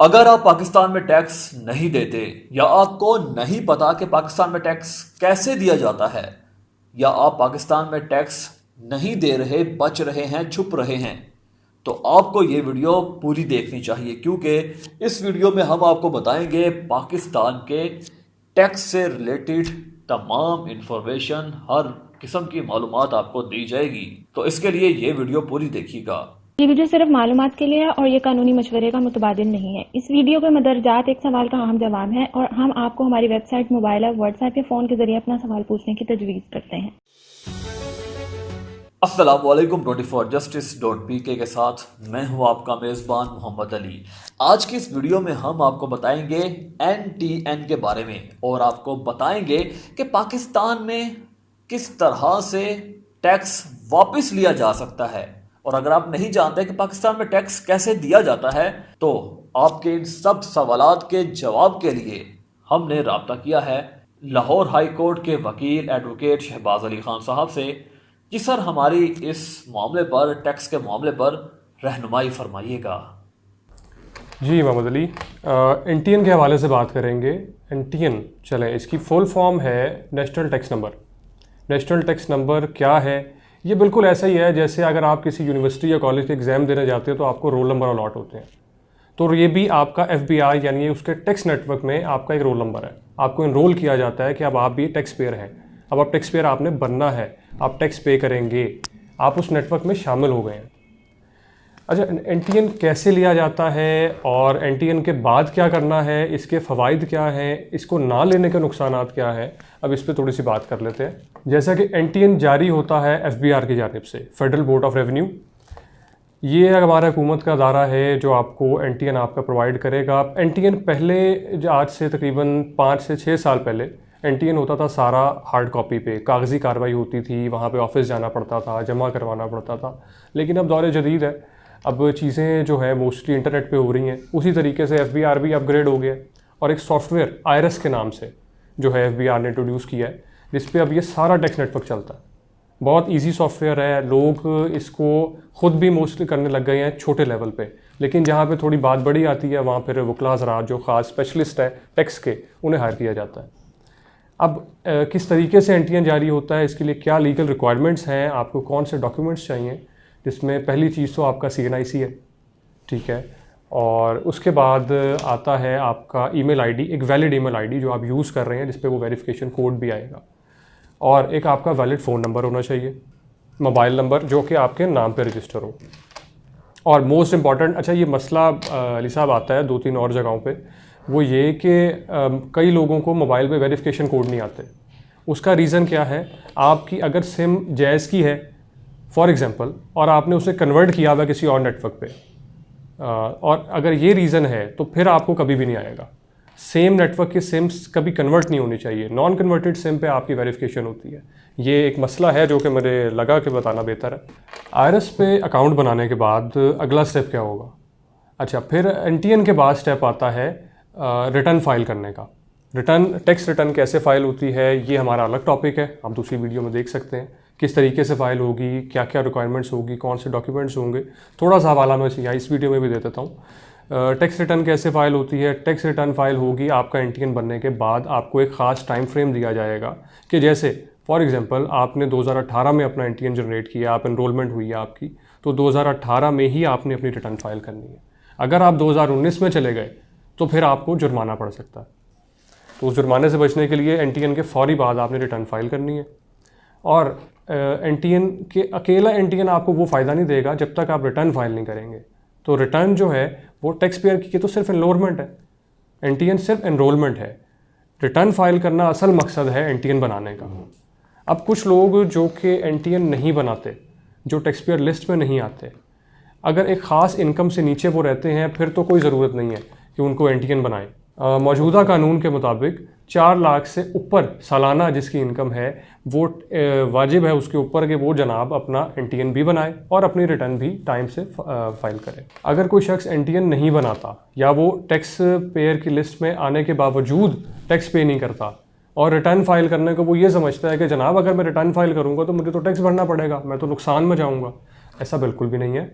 अगर आप पाकिस्तान में टैक्स नहीं देते या आपको नहीं पता कि पाकिस्तान में टैक्स कैसे दिया जाता है या आप पाकिस्तान में टैक्स नहीं दे रहे, बच रहे हैं, छुप रहे हैं, तो आपको ये वीडियो पूरी देखनी चाहिए क्योंकि इस वीडियो में हम आपको बताएंगे पाकिस्तान के टैक्स से रिलेटेड तमाम इंफॉर्मेशन, हर किस्म की मालूमात आपको दी जाएगी। तो इसके लिए ये वीडियो पूरी देखिएगा। ये वीडियो सिर्फ मालूमात के लिए है और ये कानूनी मशवरे का मुतबादिल नहीं है। इस वीडियो के मदरजात एक सवाल का अहम जवाब है और हम आपको हमारी वेबसाइट, मोबाइल और व्हाट्सएप या फ़ोन के जरिए अपना सवाल पूछने की तजवीज़ करते हैं। अस्सलामुअलैकुम 24justice.pk के साथ मैं हूं आपका मेज़बान मोहम्मद अली। आज की इस वीडियो में हम आपको बताएंगे NTN के बारे में और आपको बताएंगे कि पाकिस्तान में किस तरह से टैक्स वापस लिया जा सकता है। और अगर आप नहीं जानते कि पाकिस्तान में टैक्स कैसे दिया जाता है तो आपके इन सब सवालात के जवाब के लिए हमने रब्ता किया है लाहौर हाई कोर्ट के वकील एडवोकेट शहबाज अली खान साहब से। जी सर, हमारी इस मामले पर, टैक्स के मामले पर रहनुमाई फरमाइएगा। जी मोहम्मद अली, NTN के हवाले से बात करेंगे। NTN चलें, इसकी फुल फॉर्म है national tax number. National tax number क्या है? ये बिल्कुल ऐसा ही है जैसे अगर आप किसी यूनिवर्सिटी या कॉलेज के एग्ज़ाम देने जाते हो तो आपको रोल नंबर अलॉट होते हैं, तो ये भी आपका FBI यानी उसके टैक्स नेटवर्क में आपका एक रोल नंबर है। आपको इनरोल किया जाता है कि अब आप भी टैक्स पेयर हैं, अब आप टैक्स पेयर आपने बनना है, आप टैक्स पे करेंगे, आप उस नेटवर्क में शामिल हो गए हैं। अच्छा, NTN कैसे लिया जाता है और NTN के बाद क्या करना है, इसके फ़वाइद क्या हैं, इसको ना लेने के नुकसानात क्या हैं, अब इस पर थोड़ी सी बात कर लेते हैं। जैसा कि NTN जारी होता है FBR की जानिब से, फेडरल बोर्ड ऑफ रेवेन्यू। ये हमारा हुकूमत का अदारा है जो आपको NTN आपका प्रोवाइड करेगा। NTN पहले, आज से तकरीबन 5 से 6 साल पहले NTN होता था सारा हार्ड कॉपी पे, कागज़ी कार्रवाई होती थी, वहाँ पे ऑफिस जाना पड़ता था, जमा करवाना पड़ता था। लेकिन अब दौर जदीद है, अब चीज़ें जो है मोस्टली इंटरनेट पे हो रही हैं। उसी तरीके से FBR भी अपग्रेड हो गया और एक सॉफ्टवेयर IRS के नाम से जो है FBR ने इंट्रोड्यूस किया है, जिस पे अब ये सारा टैक्स नेटवर्क चलता है। बहुत इजी सॉफ्टवेयर है, लोग इसको ख़ुद भी मोस्टली करने लग गए हैं छोटे लेवल पे। लेकिन जहाँ पे थोड़ी बात बड़ी आती है वहाँ फिर वकला हज़रात जो ख़ास स्पेशलिस्ट है टैक्स के, उन्हें हायर किया जाता है। अब किस तरीके से NTN जारी होता है, इसके लिए क्या लीगल रिक्वायरमेंट्स हैं, आपको कौन से डॉक्यूमेंट्स चाहिए, जिसमें पहली चीज़ तो आपका CNIC है, ठीक है, और उसके बाद आता है आपका ईमेल ID, एक वैलिड ईमेल ID जो आप यूज़ कर रहे हैं, जिस पे वो वेरिफिकेशन कोड भी आएगा, और एक आपका वैलिड फ़ोन नंबर होना चाहिए, मोबाइल नंबर जो कि आपके नाम पे रजिस्टर हो। और मोस्ट इम्पॉर्टेंट, अच्छा ये मसला अली साहब आता है 2-3 और जगहों पे, वो ये कि कई लोगों को मोबाइल पे वेरिफिकेशन कोड नहीं आते। उसका रीज़न क्या है? आपकी अगर सिम जैज़ की है फॉर एग्ज़ाम्पल और आपने उसे कन्वर्ट किया हुआ किसी और नेटवर्क पे, और अगर ये रीज़न है तो फिर आपको कभी भी नहीं आएगा। सेम नेटवर्क की सिम्स कभी कन्वर्ट नहीं होनी चाहिए, नॉन कन्वर्टेड सिम पे आपकी वेरिफिकेशन होती है। ये एक मसला है जो कि मुझे लगा कि बताना बेहतर है। IRS पे अकाउंट बनाने के बाद अगला स्टेप क्या होगा? अच्छा, फिर NTN के बाद स्टेप आता है रिटर्न फाइल करने का। टैक्स रिटर्न कैसे फ़ाइल होती है, ये हमारा अलग टॉपिक है, आप दूसरी वीडियो में देख सकते हैं किस तरीके से फ़ाइल होगी, क्या क्या रिक्वायरमेंट्स होगी, कौन से डॉक्यूमेंट्स होंगे। थोड़ा सा हवाला मैं यहाँ इस वीडियो में भी दे देता हूँ। टैक्स रिटर्न कैसे फ़ाइल होती है? टैक्स रिटर्न फाइल होगी आपका NTN बनने के बाद, आपको एक ख़ास टाइम फ्रेम दिया जाएगा कि जैसे फॉर एग्ज़ाम्पल आपने 2018 में अपना NTN जनरेट किया, आप इनरोलमेंट हुई है आपकी, तो 2018 में ही आपने अपनी रिटर्न फाइल करनी है। अगर आप 2019 में चले गए तो फिर आपको जुर्माना पड़ सकता है। तो उस जुर्माने से बचने के लिए NTN के फ़ौरी बाद आपने रिटर्न फाइल करनी है। और NTN के अकेला NTN आपको वो फ़ायदा नहीं देगा जब तक आप रिटर्न फाइल नहीं करेंगे। तो रिटर्न जो है वो टैक्स पेयर की तो सिर्फ एनरोलमेंट है, NTN सिर्फ एनरोलमेंट है। रिटर्न फाइल करना असल मकसद है NTN बनाने का। अब कुछ लोग जो कि NTN नहीं बनाते, जो टैक्स पेयर लिस्ट में नहीं आते, अगर एक ख़ास इनकम से नीचे वो रहते हैं, फिर तो कोई ज़रूरत नहीं है कि उनको NTN बनाएं। मौजूदा कानून के मुताबिक 4 लाख से ऊपर सालाना जिसकी इनकम है वो वाजिब है उसके ऊपर कि वो जनाब अपना NTN भी बनाए और अपनी रिटर्न भी टाइम से फाइल करे। अगर कोई शख्स NTN नहीं बनाता या वो टैक्स पेयर की लिस्ट में आने के बावजूद टैक्स पे नहीं करता और रिटर्न फाइल करने को वो ये समझता है कि जनाब अगर मैं रिटर्न फाइल करूँगा तो मुझे तो टैक्स भरना पड़ेगा, मैं तो नुकसान में जाऊँगा, ऐसा बिल्कुल भी नहीं है।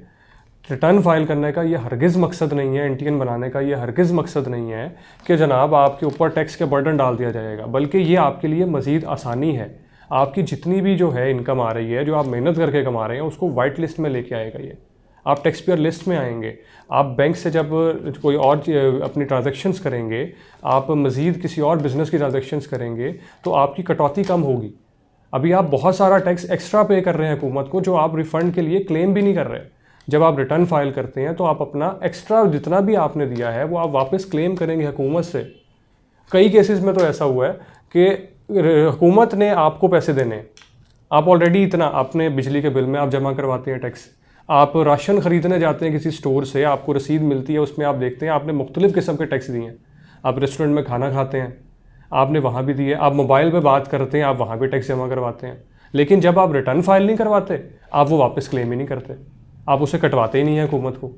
रिटर्न फाइल करने का ये हरगिज़ मकसद नहीं है, एनटीएन बनाने का ये हरगिज़ मकसद नहीं है कि जनाब आपके ऊपर टैक्स के बर्डन डाल दिया जाएगा, बल्कि ये आपके लिए मज़ीद आसानी है। आपकी जितनी भी जो है इनकम आ रही है, जो आप मेहनत करके कमा रहे हैं, उसको वाइट लिस्ट में लेके आएगा ये। आप टैक्स पेयर लिस्ट में आएंगे। आप बैंक से जब कोई और अपनी ट्रांजैक्शंस करेंगे, आप मज़ीद किसी और बिज़नेस की ट्रांजैक्शंस करेंगे, तो आपकी कटौती कम होगी। अभी आप बहुत सारा टैक्स एक्स्ट्रा पे कर रहे हैं हुकूमत को, जो आप रिफ़ंड के लिए क्लेम भी नहीं कर रहे। जब आप रिटर्न फाइल करते हैं तो आप अपना एक्स्ट्रा जितना भी आपने दिया है वो आप वापस क्लेम करेंगे हुकूमत से। कई केसेस में तो ऐसा हुआ है कि हुकूमत ने आपको पैसे देने हैं, आप ऑलरेडी इतना अपने बिजली के बिल में आप जमा करवाते हैं टैक्स। आप राशन ख़रीदने जाते हैं किसी स्टोर से, आपको रसीद मिलती है, उसमें आप देखते हैं आपने मुख्तलिफ़ किस्म के टैक्स दिए हैं। आप रेस्टोरेंट में खाना खाते हैं, आपने वहाँ भी दिए। आप मोबाइल पे बात करते हैं, आप वहाँ भी टैक्स जमा करवाते हैं। लेकिन जब आप रिटर्न फाइल नहीं करवाते, आप वो वापस क्लेम ही नहीं करते, आप उसे कटवाते ही नहीं हैं हुकूमत को।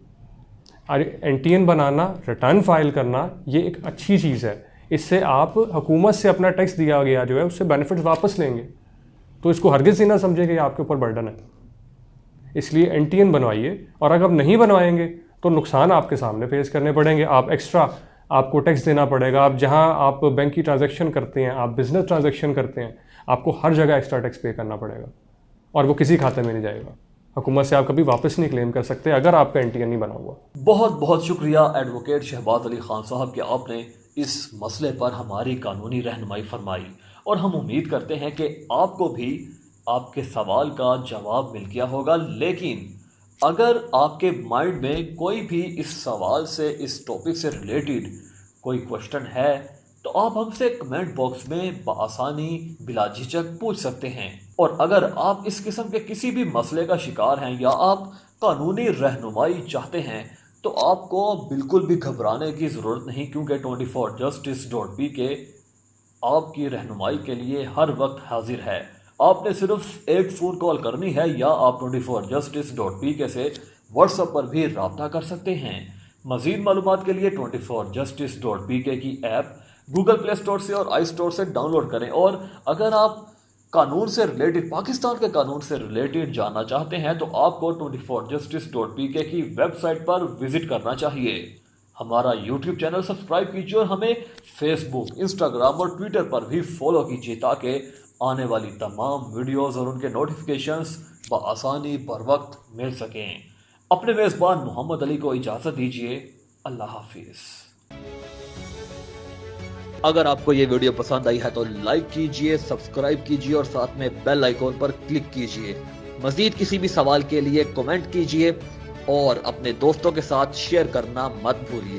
एनटीएन बनाना, रिटर्न फाइल करना, ये एक अच्छी चीज़ है। इससे आप हुकूमत से अपना टैक्स दिया गया जो है उससे बेनिफिट्स वापस लेंगे। तो इसको हरगिज़ ही ना समझें कि ये आपके ऊपर बर्डन है। इसलिए एनटीएन बनवाइए, और अगर नहीं बनवाएंगे तो नुकसान आपके सामने फेस करने पड़ेंगे। आप एक्स्ट्रा आपको टैक्स देना पड़ेगा। आप जहां आप बैंक की ट्रांजैक्शन करते हैं, आप बिजनेस ट्रांजैक्शन करते हैं, आपको हर जगह एक्स्ट्रा टैक्स पे करना पड़ेगा, और वो किसी खाते में नहीं जाएगा। हुकूमत से आप कभी वापस नहीं क्लेम कर सकते अगर आपका एनटीएन नहीं बना हुआ। बहुत बहुत शुक्रिया एडवोकेट शहबाज अली खान साहब कि आपने इस मसले पर हमारी कानूनी रहनुमाई फरमाई, और हम उम्मीद करते हैं कि आपको भी आपके सवाल का जवाब मिल गया होगा। लेकिन अगर आपके माइंड में कोई भी इस सवाल से, इस टॉपिक से रिलेटेड कोई क्वेश्चन है, तो आप हमसे कमेंट बॉक्स में बआसानी बिला झिझक पूछ सकते हैं। और अगर आप इस किस्म के किसी भी मसले का शिकार हैं या आप कानूनी रहनुमाई चाहते हैं, तो आपको बिल्कुल भी घबराने की ज़रूरत नहीं, क्योंकि 24justice.pk आपकी रहनुमाई के लिए हर वक्त हाजिर है। आपने सिर्फ एक फ़ोन कॉल करनी है, या आप 24justice.pk से व्हाट्सएप पर भी रब्ता कर सकते हैं। मज़ीद मालूमात के लिए 24justice.pk की ऐप गूगल प्ले स्टोर से और आई स्टोर से डाउनलोड करें। और अगर आप कानून से रिलेटेड, पाकिस्तान के कानून से रिलेटेड जानना चाहते हैं, तो आपको 24justice.pk की वेबसाइट पर विजिट करना चाहिए। हमारा यूट्यूब चैनल सब्सक्राइब कीजिए, और हमें फेसबुक, इंस्टाग्राम और ट्विटर पर भी फॉलो कीजिए, ताकि आने वाली तमाम वीडियोस और उनके नोटिफिकेशंस बआसानी बर वक्त मिल सकें। अपने मेज़बान मोहम्मद अली को इजाज़त दीजिए। अल्लाह हाफिज़। अगर आपको ये वीडियो पसंद आई है तो लाइक कीजिए, सब्सक्राइब कीजिए और साथ में बेल आइकॉन पर क्लिक कीजिए। मज़ीद किसी भी सवाल के लिए कमेंट कीजिए और अपने दोस्तों के साथ शेयर करना मत भूलिए।